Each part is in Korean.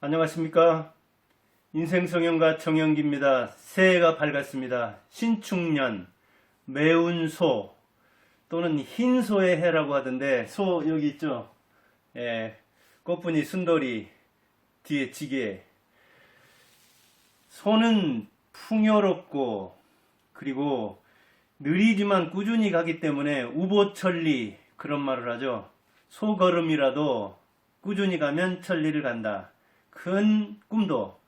안녕하십니까. 인생성형가 정영기입니다. 새해가 밝았습니다. 신축년, 매운 소 또는 흰소의 해라고 하던데, 소 여기 있죠. 꽃분이 순돌이 뒤에 지게. 소는 풍요롭고 그리고 느리지만 꾸준히 가기 때문에 우보천리 그런 말을 하죠. 소걸음이라도 꾸준히 가면 천리를 간다. 큰 꿈도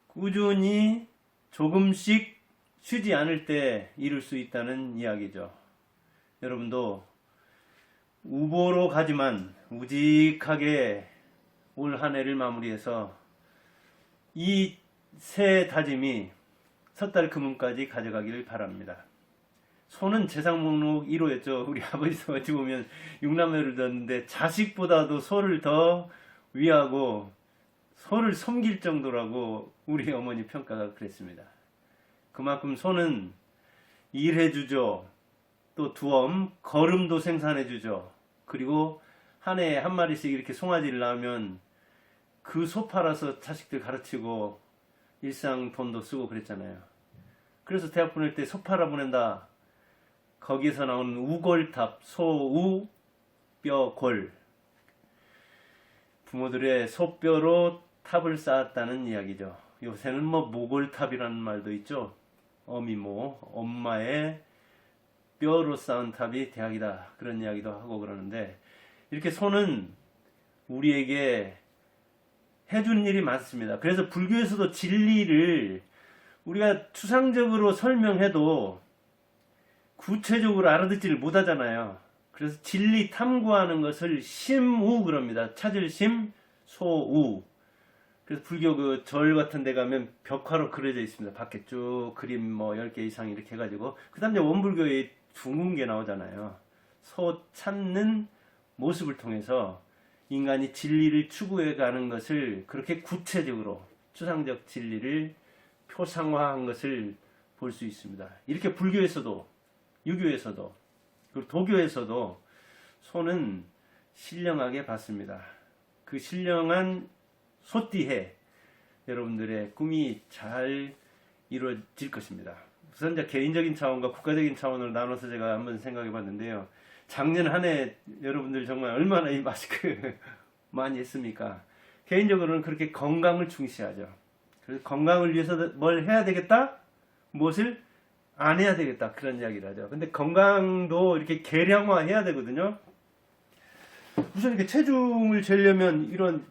꾸준히 조금씩 쉬지 않을 때 이룰 수 있다는 이야기죠. 여러분도 우보로 가지만 우직하게 올 한 해를 마무리해서 이 새 다짐이 섣달 금음까지 가져가기를 바랍니다. 소는 재산 목록 1호였죠. 우리 아버지도 어찌 보면 육남매를 뒀는데 자식보다도 소를 더 위하고 소를 섬길 정도라고 우리 어머니 평가가 그랬습니다. 그만큼 소는 일해주죠. 또 두엄 거름도 생산해주죠. 그리고 한 해에 한 마리씩 이렇게 송아지를 낳으면 그 소 팔아서 자식들 가르치고 일상 돈도 쓰고 그랬잖아요. 그래서 대학 보낼 때 소 팔아 보낸다. 거기에서 나오는 우골탑, 소우, 뼈, 골. 부모들의 소뼈로 탑을 쌓았다는 이야기죠. 요새는 뭐 모골탑이라는 말도 있죠. 어미모, 엄마의 뼈로 쌓은 탑이 대학이다. 그런 이야기도 하고 그러는데, 이렇게 소는 우리에게 해준 일이 많습니다. 그래서 불교에서도 진리를 우리가 추상적으로 설명해도 구체적으로 알아듣지를 못하잖아요. 그래서 진리 탐구하는 것을 심우 그럽니다. 찾을 심, 소우. 그래서 불교 그 절 같은 데 가면 벽화로 그려져 있습니다. 밖에 쭉 그림 뭐 10개 이상 이렇게 해가지고. 그 다음에 원불교에 둥근 게 나오잖아요. 소 찾는 모습을 통해서 인간이 진리를 추구해 가는 것을 그렇게 구체적으로 추상적 진리를 표상화한 것을 볼 수 있습니다. 이렇게 불교에서도 유교에서도 그리고 도교에서도 소는 신령하게 봤습니다. 그 신령한 소띠해 여러분들의 꿈이 잘 이루어질 것입니다. 우선 이제 개인적인 차원과 국가적인 차원을 나눠서 제가 한번 생각해 봤는데요. 작년 한 해 여러분들 정말 얼마나 이 마스크 많이 했습니까? 개인적으로는 그렇게 건강을 중시하죠. 그래서 건강을 위해서 뭘 해야 되겠다? 무엇을 안 해야 되겠다. 그런 이야기를 하죠. 근데 건강도 이렇게 계량화 해야 되거든요. 우선 이렇게 체중을 재려면 이런,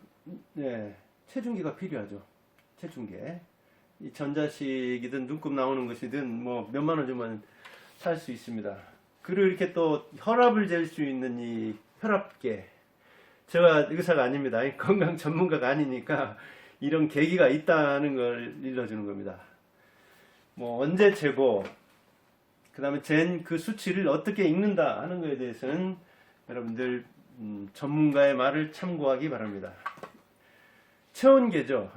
체중계가 필요하죠. 체중계. 이 전자식이든 눈곱 나오는 것이든 뭐 몇만 원 주면 살 수 있습니다. 그리고 이렇게 또 혈압을 잴 수 있는 이 혈압계. 제가 의사가 아닙니다. 건강 전문가가 아니니까 이런 계기가 있다는 걸 일러주는 겁니다. 뭐 언제 재고 그 다음에 잰 그 수치를 어떻게 읽는다 하는 것에 대해서는 여러분들 전문가의 말을 참고하기 바랍니다. 체온계죠.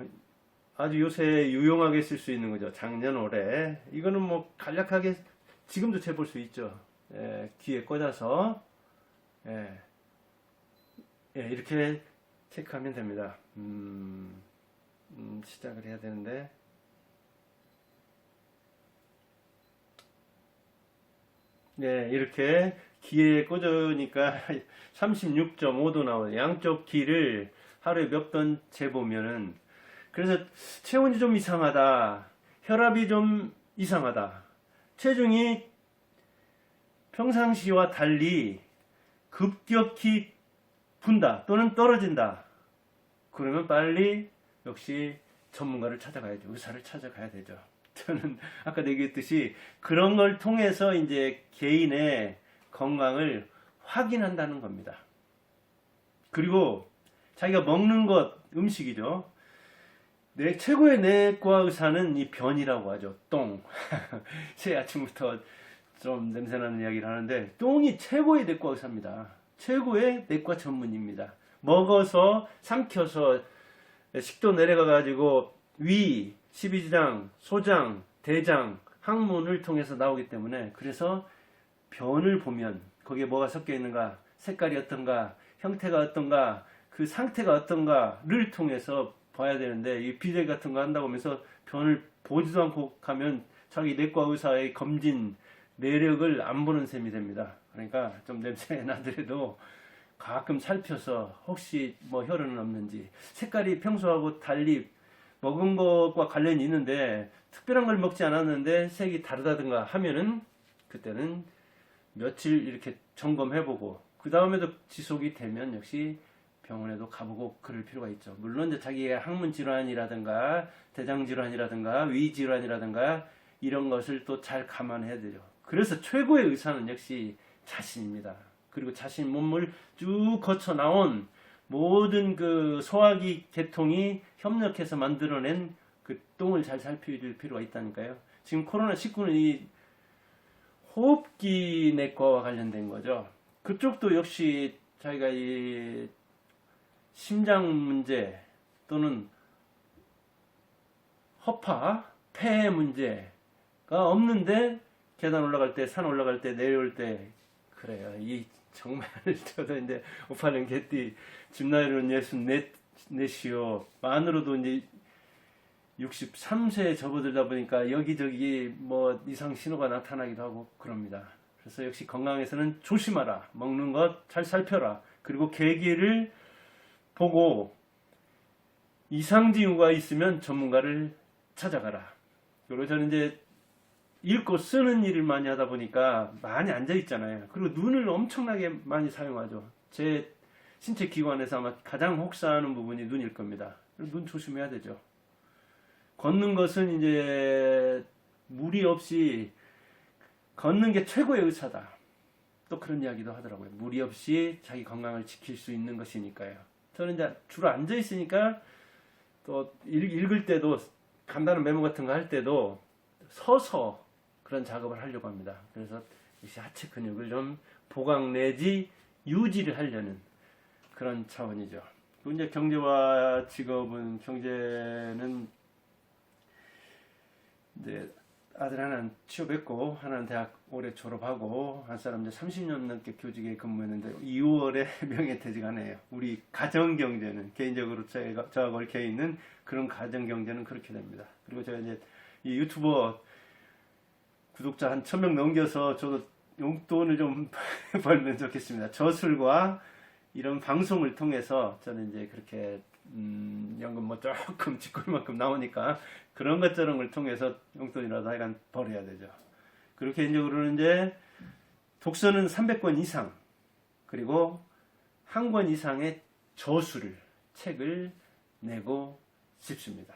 아주 요새 유용하게 쓸 수 있는 거죠. 작년 올해 이거는 뭐 간략하게 지금도 재볼 수 있죠. 귀에 꽂아서 이렇게 체크하면 됩니다. 시작을 해야 되는데 이렇게 귀에 꽂으니까 36.5도 나와요. 양쪽 귀를 하루에 몇 번 재보면은 그래서 체온이 좀 이상하다. 혈압이 좀 이상하다. 체중이 평상시와 달리 급격히 분다 또는 떨어진다. 그러면 빨리 역시 전문가를 찾아가야죠. 의사를 찾아가야 되죠. 저는 아까 얘기했듯이 그런 걸 통해서 이제 개인의 건강을 확인한다는 겁니다. 그리고 자기가 먹는 것, 음식이죠. 최고의 내과 의사는 이 변이라고 하죠. 똥. 제 아침부터 좀 냄새나는 이야기를 하는데 똥이 최고의 내과 의사입니다. 최고의 내과 전문입니다. 먹어서 삼켜서 식도 내려가 가지고 위, 십이지장, 소장, 대장, 항문을 통해서 나오기 때문에 그래서 변을 보면 거기에 뭐가 섞여 있는가, 색깔이 어떤가, 형태가 어떤가, 그 상태가 어떤가를 통해서 봐야 되는데 이 비대 같은 거 한다고 하면서 변을 보지도 않고 가면 자기 내과 의사의 검진 내력을 안 보는 셈이 됩니다. 그러니까 좀 냄새 나더라도 가끔 살펴서 혹시 뭐 혈흔은 없는지, 색깔이 평소하고 달리 먹은 것과 관련이 있는데 특별한 걸 먹지 않았는데 색이 다르다든가 하면은 그때는 며칠 이렇게 점검해보고 그 다음에도 지속이 되면 역시 병원에도 가보고 그럴 필요가 있죠. 물론 이제 자기의 항문 질환이라든가 대장 질환이라든가 위 질환이라든가 이런 것을 또 잘 감안해야 되죠. 그래서 최고의 의사는 역시 자신입니다. 그리고 자신 몸을 쭉 거쳐 나온 모든 그 소화기 계통이 협력해서 만들어낸 그 똥을 잘 살필 필요가 있다니까요. 지금 코로나19는 이 호흡기 내과와 관련된 거죠. 그쪽도 역시 자기가 이 심장 문제 또는 허파, 폐 문제가 없는데 계단 올라갈 때, 산 올라갈 때, 내려올 때 그래요. 이 정말 저도 이제 오빠는 개띠 집 나이로는 64이요. 만으로도 이제 63세에 접어들다 보니까 여기저기 뭐 이상 신호가 나타나기도 하고 그럽니다. 그래서 역시 건강에서는 조심하라. 먹는 것 잘 살펴라. 그리고 계기를 보고 이상 징후가 있으면 전문가를 찾아가라. 그리고 저는 이제 읽고 쓰는 일을 많이 하다 보니까 많이 앉아 있잖아요. 그리고 눈을 엄청나게 많이 사용하죠. 제 신체 기관에서 아마 가장 혹사하는 부분이 눈일 겁니다. 눈 조심해야 되죠. 걷는 것은 이제 무리 없이 걷는 게 최고의 의사다. 또 그런 이야기도 하더라고요. 무리 없이 자기 건강을 지킬 수 있는 것이니까요. 저는 이제 주로 앉아 있으니까 또 읽을 때도 간단한 메모 같은 거 할 때도 서서 그런 작업을 하려고 합니다. 그래서 역시 하체 근육을 좀 보강 내지 유지를 하려는 그런 차원이죠. 이제 경제와 직업은, 경제는 이제 아들 하나는 취업했고 하나는 대학 올해 졸업하고 한 사람 이제 30년 넘게 교직에 근무했는데 2월에 명예퇴직하네요. 우리 가정경제는 개인적으로 저하고 얽혀 있는 그런 가정경제는 그렇게 됩니다. 그리고 제가 이제 이 유튜버 구독자 한 1000명 넘겨서 저도 용돈을 좀 벌면 좋겠습니다. 저술과 이런 방송을 통해서 저는 이제 그렇게 연금 뭐 조금 쥐꼬리만큼 나오니까 그런 것 저런 걸 통해서 용돈이라도 하여간 벌어야 되죠. 그리고 개인적으로는 이제 독서는 300권 이상 그리고 한 권 이상의 저술을 책을 내고 싶습니다.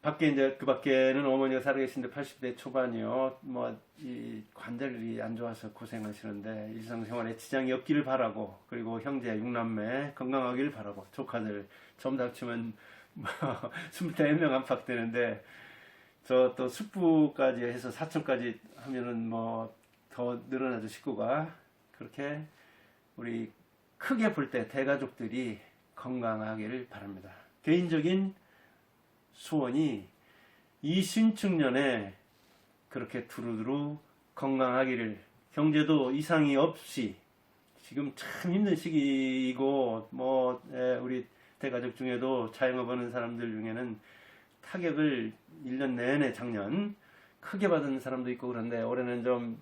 밖에 이제 그 밖에는 어머니가 살아계신데 80대 초반이요. 뭐 이 관절이 안 좋아서 고생하시는데 일상생활에 지장이 없기를 바라고, 그리고 형제 6남매 건강하기를 바라고, 조카들 점 닥치면 뭐 24명 안팎 되는데 저 또 숙부까지 해서 사촌까지 하면은 뭐 더 늘어나죠, 식구가. 그렇게 우리 크게 볼 때 대가족들이 건강하기를 바랍니다. 개인적인 소원이 이 신축년에 그렇게 두루두루 건강하기를, 경제도 이상이 없이, 지금 참 힘든 시기이고 뭐 우리 대가족 중에도 자영업 하는 사람들 중에는 타격을 1년 내내 작년 크게 받은 사람도 있고 그런데 올해는 좀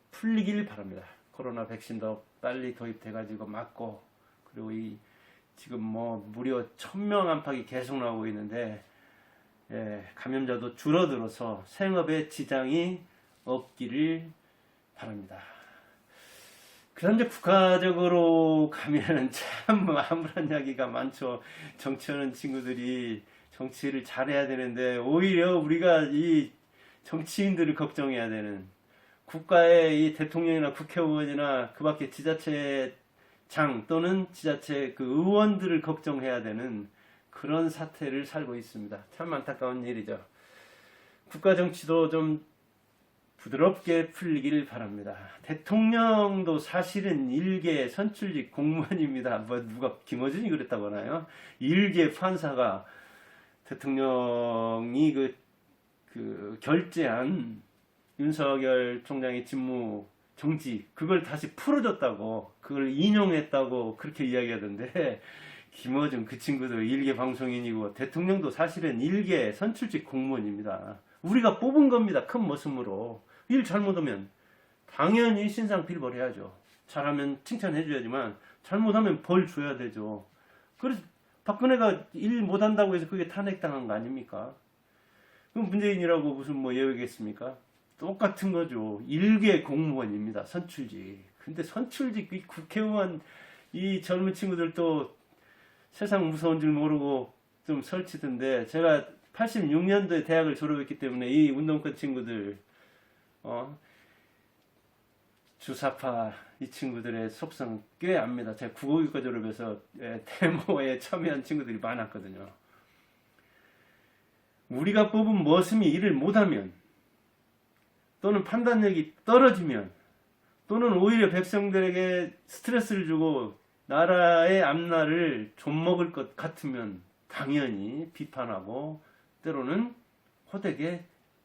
풀리길 바랍니다. 코로나 백신도 빨리 도입돼가지고 맞고, 그리고 이 지금 뭐 무려 1000명 안팎이 계속 나오고 있는데 감염자도 줄어들어서 생업에 지장이 없기를 바랍니다. 그다음 이제 국가적으로 가면은 참 암울한 이야기가 많죠. 정치하는 친구들이 정치를 잘해야 되는데 오히려 우리가 이 정치인들을 걱정해야 되는, 국가의 이 대통령이나 국회의원이나 그 밖에 지자체장 또는 지자체 그 의원들을 걱정해야 되는 그런 사태를 살고 있습니다. 참 안타까운 일이죠. 국가 정치도 좀 부드럽게 풀리기를 바랍니다. 대통령도 사실은 일개 선출직 공무원입니다. 뭐 누가 김어준이 그랬다고 하나요? 일개 판사가 대통령이 그 결재한 윤석열 총장의 직무 정지 그걸 다시 풀어줬다고 그걸 인용했다고 그렇게 이야기하던데 김어준 그 친구도 일개 방송인이고 대통령도 사실은 일개 선출직 공무원입니다. 우리가 뽑은 겁니다. 큰 모습으로 일 잘못하면 당연히 신상 필벌해야죠. 잘하면 칭찬해줘야지만 잘못하면 벌 줘야 되죠. 그래서 박근혜가 일 못한다고 해서 그게 탄핵당한 거 아닙니까? 그럼 문재인이라고 무슨 뭐 예외겠습니까? 똑같은 거죠. 일개 공무원입니다. 선출직. 근데 선출직 이 국회의원 이 젊은 친구들도 세상 무서운 줄 모르고 좀 설치던데 제가 86년도에 대학을 졸업했기 때문에 이 운동권 친구들 주사파 이 친구들의 속성 꽤 압니다. 제가 국어교과 졸업해서 데모에 참여한 친구들이 많았거든요. 우리가 뽑은 머슴이 일을 못하면 또는 판단력이 떨어지면 또는 오히려 백성들에게 스트레스를 주고 나라의 앞날을 좀먹을 것 같으면 당연히 비판하고 때로는 호되게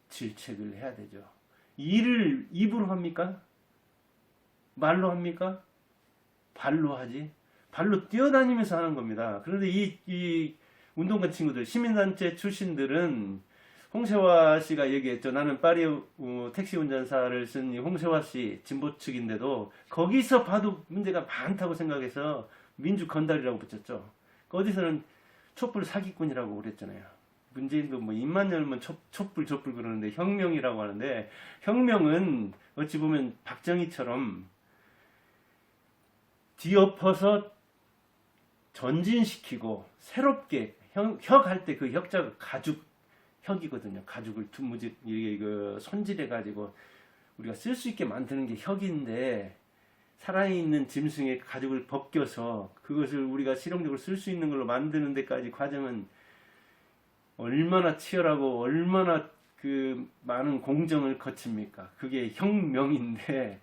질책을 해야 되죠. 일을 입으로 합니까? 말로 합니까? 발로 하지. 발로 뛰어다니면서 하는 겁니다. 그런데 이 운동권 친구들, 시민단체 출신들은 홍세화 씨가 얘기했죠. 나는 파리 택시 운전사를 쓴 홍세화 씨 진보 측인데도 거기서 봐도 문제가 많다고 생각해서 민주 건달이라고 붙였죠. 어디서는 촛불 사기꾼이라고 그랬잖아요. 문재인도 뭐 입만 열면 촛불 그러는데 혁명이라고 하는데 혁명은 어찌 보면 박정희처럼 뒤엎어서 전진시키고 새롭게 혁 할 때 그 혁자가 가죽 혁이거든요. 가죽을 두무지 이게 그 손질해 가지고 우리가 쓸 수 있게 만드는 게 혁인데 살아있는 짐승의 가죽을 벗겨서 그것을 우리가 실용적으로 쓸 수 있는 걸로 만드는 데까지 과정은 얼마나 치열하고 얼마나 그 많은 공정을 거칩니까? 그게 혁명인데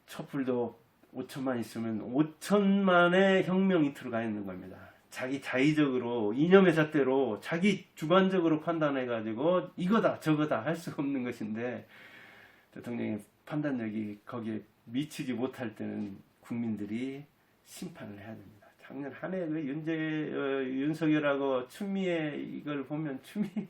촛불도 5천만 있으면 5천만의 혁명이 들어가 있는 겁니다. 자기 자의적으로 이념의 잣대로 자기 주관적으로 판단해가지고 이거다 저거다 할 수 없는 것인데 대통령의 판단력이 거기에 미치지 못할 때는 국민들이 심판을 해야 됩니다. 작년 한 해 그 윤석열하고 추미애 이걸 보면 추미애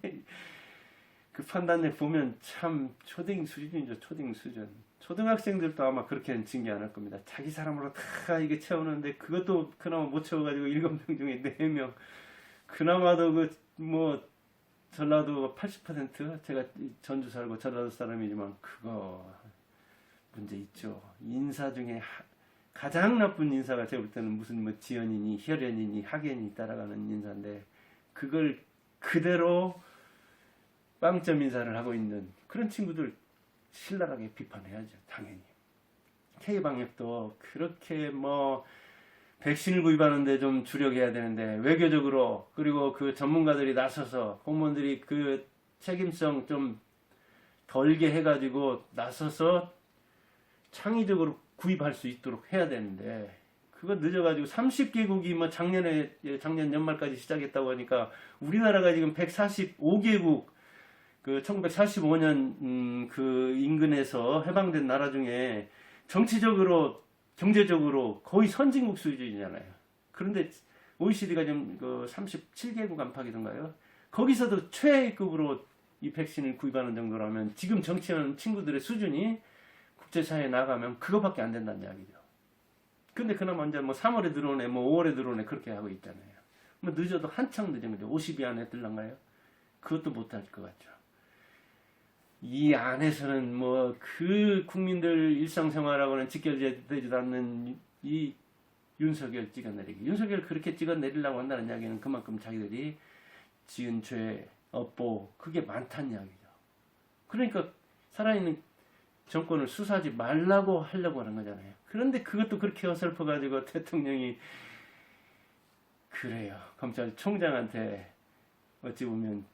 그 판단력 보면 참 초딩 수준이죠. 초딩 수준. 초등학생들도 아마 그렇게는 징계 안 할 겁니다. 자기 사람으로 다 이게 채우는데 그것도 그나마 못 채워가지고 7명 중에 4명 그나마도 그 뭐 전라도 80% 제가 전주 살고 전라도 사람이지만 그거 문제 있죠. 인사 중에 가장 나쁜 인사가 제가 볼 때는 무슨 뭐 지연이니 혈연이니 학연이 따라가는 인사인데 그걸 그대로 빵점 인사를 하고 있는 그런 친구들 신랄하게 비판해야죠. 당연히. K방역도 그렇게 뭐 백신을 구입하는데 좀 주력해야 되는데 외교적으로 그리고 그 전문가들이 나서서 공무원들이 그 책임성 좀 덜게 해가지고 나서서 창의적으로 구입할 수 있도록 해야 되는데 그거 늦어가지고 30개국이 뭐 작년 연말까지 시작했다고 하니까 우리나라가 지금 145개국 그 1945년 그 인근에서 해방된 나라 중에 정치적으로 경제적으로 거의 선진국 수준이잖아요. 그런데 OECD가 지금 그 37개국 안팎이던가요? 거기서도 최하급으로 이 백신을 구입하는 정도라면 지금 정치하는 친구들의 수준이 국제사회에 나가면 그거밖에 안 된다는 이야기죠. 근데 그나마 이제 뭐 3월에 들어오네, 뭐 5월에 들어오네 그렇게 하고 있잖아요. 뭐 늦어도 한창 늦은 거죠. 50위 안에 들란가요? 그것도 못할 것 같죠. 이 안에서는 뭐 그 국민들 일상생활하고는 직결되지도 않는 이 윤석열 찍어내리기. 윤석열 그렇게 찍어내리려고 한다는 이야기는 그만큼 자기들이 지은 죄, 업보 그게 많다는 이야기죠. 그러니까 살아있는 정권을 수사하지 말라고 하려고 하는 거잖아요. 그런데 그것도 그렇게 어설퍼가지고 대통령이 그래요. 검찰총장한테 어찌 보면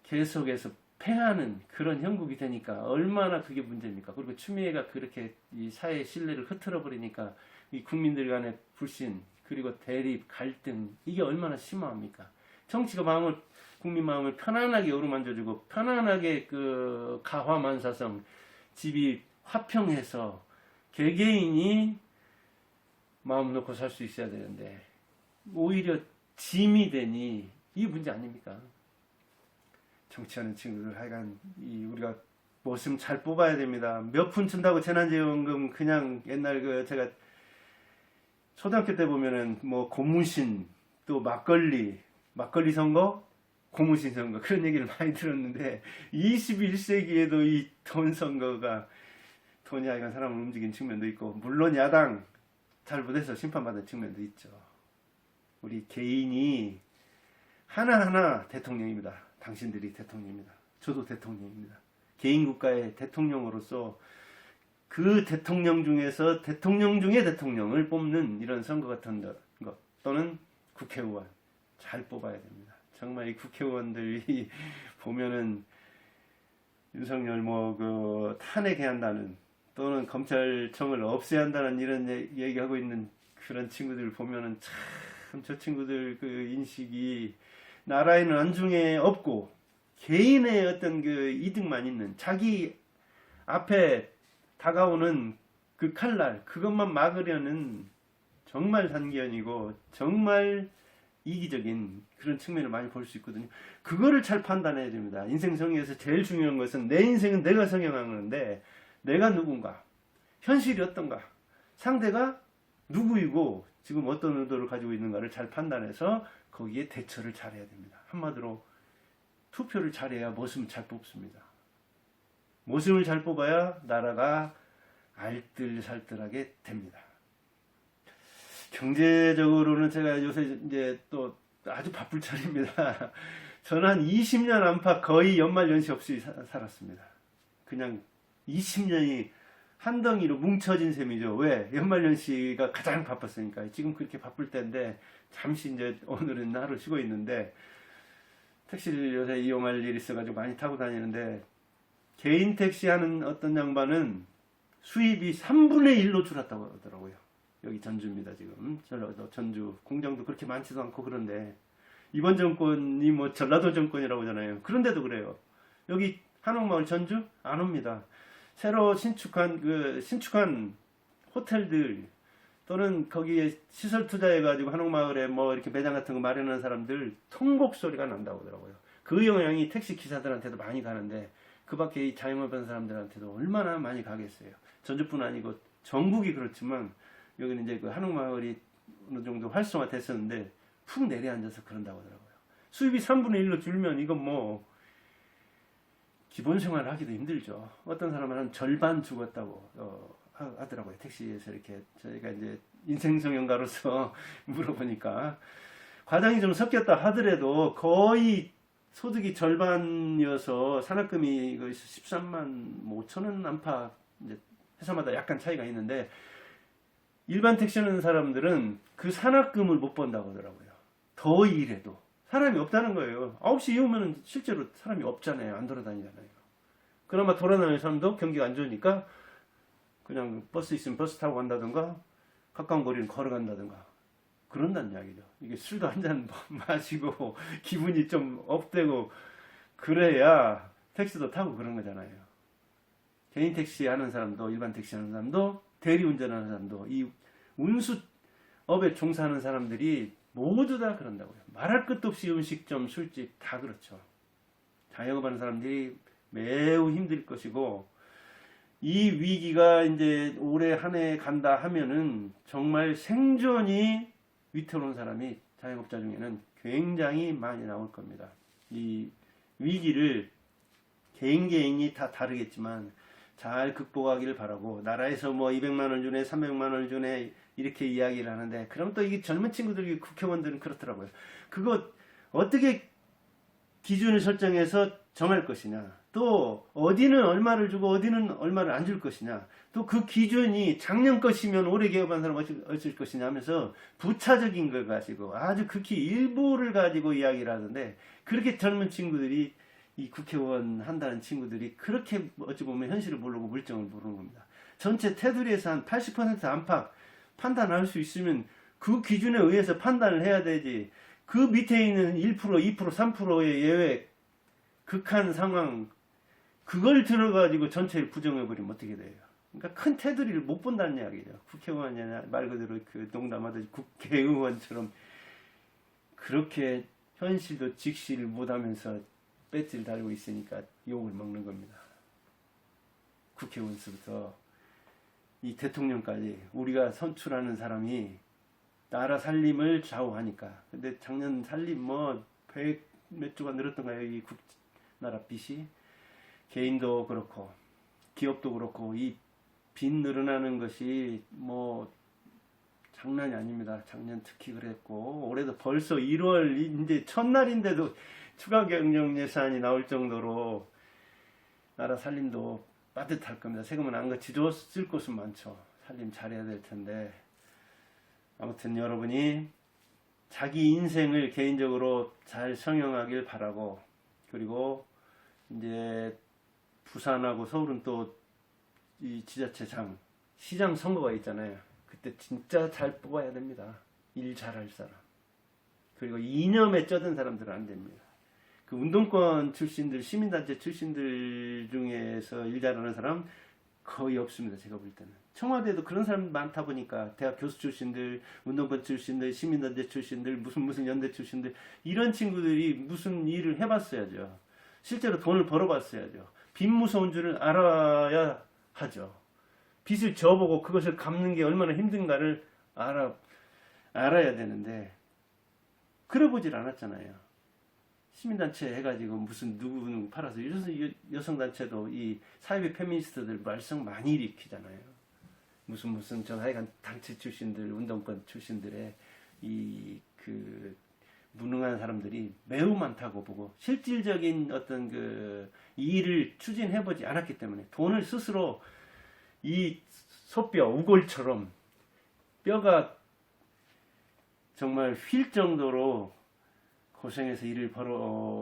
계속해서 패하는 그런 형국이 되니까 얼마나 그게 문제입니까? 그리고 추미애가 그렇게 이 사회의 신뢰를 흐트러 버리니까 이 국민들 간의 불신 그리고 대립 갈등 이게 얼마나 심합니까? 정치가 국민 마음을 편안하게 어루만져주고 편안하게 그 가화만사성 집이 화평해서 개개인이 마음 놓고 살 수 있어야 되는데 오히려 짐이 되니 이게 문제 아닙니까? 정치하는 친구들 하여간 우리가 모습 잘 뽑아야 됩니다. 몇 푼 준다고 재난지원금 그냥 옛날 제가 초등학교 때 보면은 뭐 고무신 또 막걸리 선거 고무신 선거 그런 얘기를 많이 들었는데 21세기에도 이 돈 선거가 돈이 하여간 사람을 움직인 측면도 있고 물론 야당 잘못해서 심판받은 측면도 있죠. 우리 개인이 하나하나 대통령입니다. 당신들이 대통령입니다. 저도 대통령입니다. 개인 국가의 대통령으로서 그 대통령 중에서 대통령 중에 대통령을 뽑는 이런 선거 같은 것 또는 국회의원 잘 뽑아야 됩니다. 정말 이 국회의원들이 보면은 윤석열 탄핵해야 한다는 또는 검찰청을 없애야 한다는 이런 얘기하고 있는 그런 친구들 보면은 참 저 친구들 그 인식이 나라에는 안중에 없고 개인의 어떤 그 이득만 있는 자기 앞에 다가오는 그 칼날 그것만 막으려는 정말 단기연이고 정말 이기적인 그런 측면을 많이 볼 수 있거든요. 그거를 잘 판단해야 됩니다. 인생 성향에서 제일 중요한 것은 내 인생은 내가 성형하는데 내가 누군가, 현실이 어떤가, 상대가 누구이고 지금 어떤 의도를 가지고 있는가를 잘 판단해서 거기에 대처를 잘해야 됩니다. 한마디로 투표를 잘해야 모습을 잘 뽑습니다. 모습을 잘 뽑아야 나라가 알뜰살뜰하게 됩니다. 경제적으로는 제가 요새 이제 또 아주 바쁠 차례입니다. 저는 한 20년 안팎 거의 연말연시 없이 살았습니다. 그냥 20년이 한 덩이로 뭉쳐진 셈이죠. 왜? 연말연시가 가장 바빴으니까. 지금 그렇게 바쁠 때인데 잠시 이제 오늘은 하루 쉬고 있는데 택시를 요새 이용할 일이 있어가지고 많이 타고 다니는데 개인 택시 하는 어떤 양반은 수입이 3분의 1로 줄었다고 하더라고요. 여기 전주입니다, 지금. 전주. 공장도 그렇게 많지도 않고 그런데 이번 정권이 뭐 전라도 정권이라고 하잖아요. 그런데도 그래요. 여기 한옥마을 전주 안 옵니다. 새로 신축한 호텔들 또는 거기에 시설 투자해가지고 한옥마을에 뭐 이렇게 매장 같은 거 마련한 사람들 통곡 소리가 난다고 하더라고요. 그 영향이 택시 기사들한테도 많이 가는데 그 밖에 이 자영업하는 사람들한테도 얼마나 많이 가겠어요. 전주뿐 아니고 전국이 그렇지만 여기는 이제 그 한옥마을이 어느 정도 활성화 됐었는데 푹 내려앉아서 그런다고 하더라고요. 수입이 3분의 1로 줄면 이건 뭐 기본 생활을 하기도 힘들죠. 어떤 사람은 한 절반 죽었다고 하더라고요. 택시에서 이렇게 저희가 이제 인생성형가로서 물어보니까 과장이 좀 섞였다 하더라도 거의 소득이 절반이어서 산학금이 13만 5천 원 안팎 이제 회사마다 약간 차이가 있는데 일반 택시 하는 사람들은 그 산학금을 못 번다고 하더라고요. 더 일해도 사람이 없다는 거예요. 9시 이후면 실제로 사람이 없잖아요. 안 돌아다니잖아요. 그나마 돌아다니는 사람도 경기가 안 좋으니까 그냥 버스 있으면 버스 타고 간다든가 가까운 거리는 걸어간다든가 그런다는 이야기죠. 이게 술도 한 잔 마시고 기분이 좀 업되고 그래야 택시도 타고 그런 거잖아요. 개인 택시 하는 사람도 일반 택시 하는 사람도 대리운전하는 사람도 이 운수업에 종사하는 사람들이 모두 다 그런다고요. 말할 것도 없이 음식점, 술집 다 그렇죠. 자영업하는 사람들이 매우 힘들 것이고 이 위기가 이제 올해 한 해 간다 하면은 정말 생존이 위태로운 사람이 자영업자 중에는 굉장히 많이 나올 겁니다. 이 위기를 개인이 다 다르겠지만 잘 극복하기를 바라고 나라에서 뭐 200만 원 주네 300만 원 주네 이렇게 이야기를 하는데 그럼 또 이게 젊은 친구들이 국회의원들은 그렇더라고요. 그거 어떻게 기준을 설정해서 정할 것이냐 또 어디는 얼마를 주고 어디는 얼마를 안 줄 것이냐 또 그 기준이 작년 것이면 올해 개업한 사람 어쩔 것이냐 하면서 부차적인 걸 가지고 아주 극히 일부를 가지고 이야기를 하는데 그렇게 젊은 친구들이 이 국회의원 한다는 친구들이 그렇게 어찌 보면 현실을 모르고 물정을 모르는 겁니다. 전체 테두리에서 한 80% 안팎 판단할 수 있으면 그 기준에 의해서 판단을 해야 되지. 그 밑에 있는 1%, 2%, 3%의 예외 극한 상황 그걸 들어가지고 전체를 부정해버리면 어떻게 돼요? 그러니까 큰 테두리를 못 본다는 이야기죠. 국회의원이 말 그대로 그 농담하듯이 국회의원처럼 그렇게 현실도 직시를 못하면서 배지를 달고 있으니까 욕을 먹는 겁니다. 국회의원서부터 이 대통령까지 우리가 선출하는 사람이 나라 살림을 좌우하니까. 근데 작년 살림 뭐 100 몇 조가 늘었던가요? 이 나라 빚이. 개인도 그렇고 기업도 그렇고 이 빚 늘어나는 것이 뭐 장난이 아닙니다. 작년 특히 그랬고 올해도 벌써 1월 이제 첫날인데도 추가 경정 예산이 나올 정도로 나라 살림도 빠듯할 겁니다. 세금은 안 거치죠. 쓸 곳은 많죠. 살림 잘해야 될 텐데. 아무튼 여러분이 자기 인생을 개인적으로 잘 성형하길 바라고, 그리고 이제 부산하고 서울은 또 이 지자체장, 시장 선거가 있잖아요. 그때 진짜 잘 뽑아야 됩니다. 일 잘할 사람. 그리고 이념에 쩌든 사람들은 안 됩니다. 그 운동권 출신들, 시민단체 출신들 중에서 일 잘하는 사람 거의 없습니다. 제가 볼 때는. 청와대에도 그런 사람 많다 보니까 대학 교수 출신들, 운동권 출신들, 시민단체 출신들, 무슨 연대 출신들, 이런 친구들이 무슨 일을 해봤어야죠. 실제로 돈을 벌어봤어야죠. 빚 무서운 줄을 알아야 하죠. 빚을 져보고 그것을 갚는 게 얼마나 힘든가를 알아야 되는데 그러보질 않았잖아요. 시민단체 해가지고 무슨 누구 팔아서 여성단체도 이 사회비 페미니스트들 말썽 많이 일으키잖아요. 무슨 저 하여간 단체 출신들, 운동권 출신들의 이 그 무능한 사람들이 매우 많다고 보고 실질적인 어떤 그 일을 추진해보지 않았기 때문에 돈을 스스로 이 소뼈 우골처럼 뼈가 정말 휠 정도로 고생해서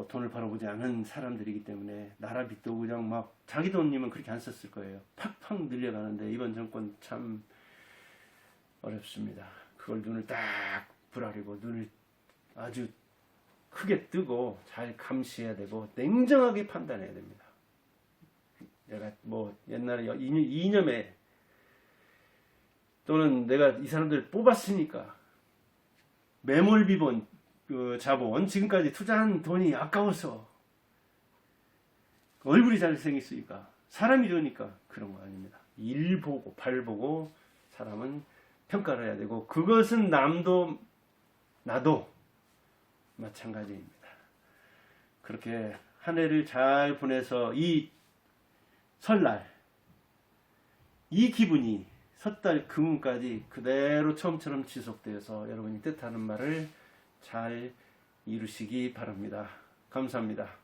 돈을 벌어보지 않은 사람들이기 때문에 나라 빚도 그냥 막 자기 돈이면 그렇게 안 썼을 거예요. 팍팍 늘려가는데 이번 정권 참 어렵습니다. 그걸 눈을 딱 부라리고 눈을 아주 크게 뜨고 잘 감시해야 되고 냉정하게 판단해야 됩니다. 내가 뭐 옛날에 이념에 또는 내가 이 사람들 뽑았으니까 매몰비본 그 자본 지금까지 투자한 돈이 아까워서 얼굴이 잘생겼으니까 사람이 좋으니까 그런 거 아닙니다. 일 보고 발 보고 사람은 평가를 해야 되고 그것은 남도 나도 마찬가지입니다. 그렇게 한 해를 잘 보내서 이 설날 이 기분이 섣달 금운까지 그대로 처음처럼 지속되어서 여러분이 뜻하는 말을 잘 이루시기 바랍니다. 감사합니다.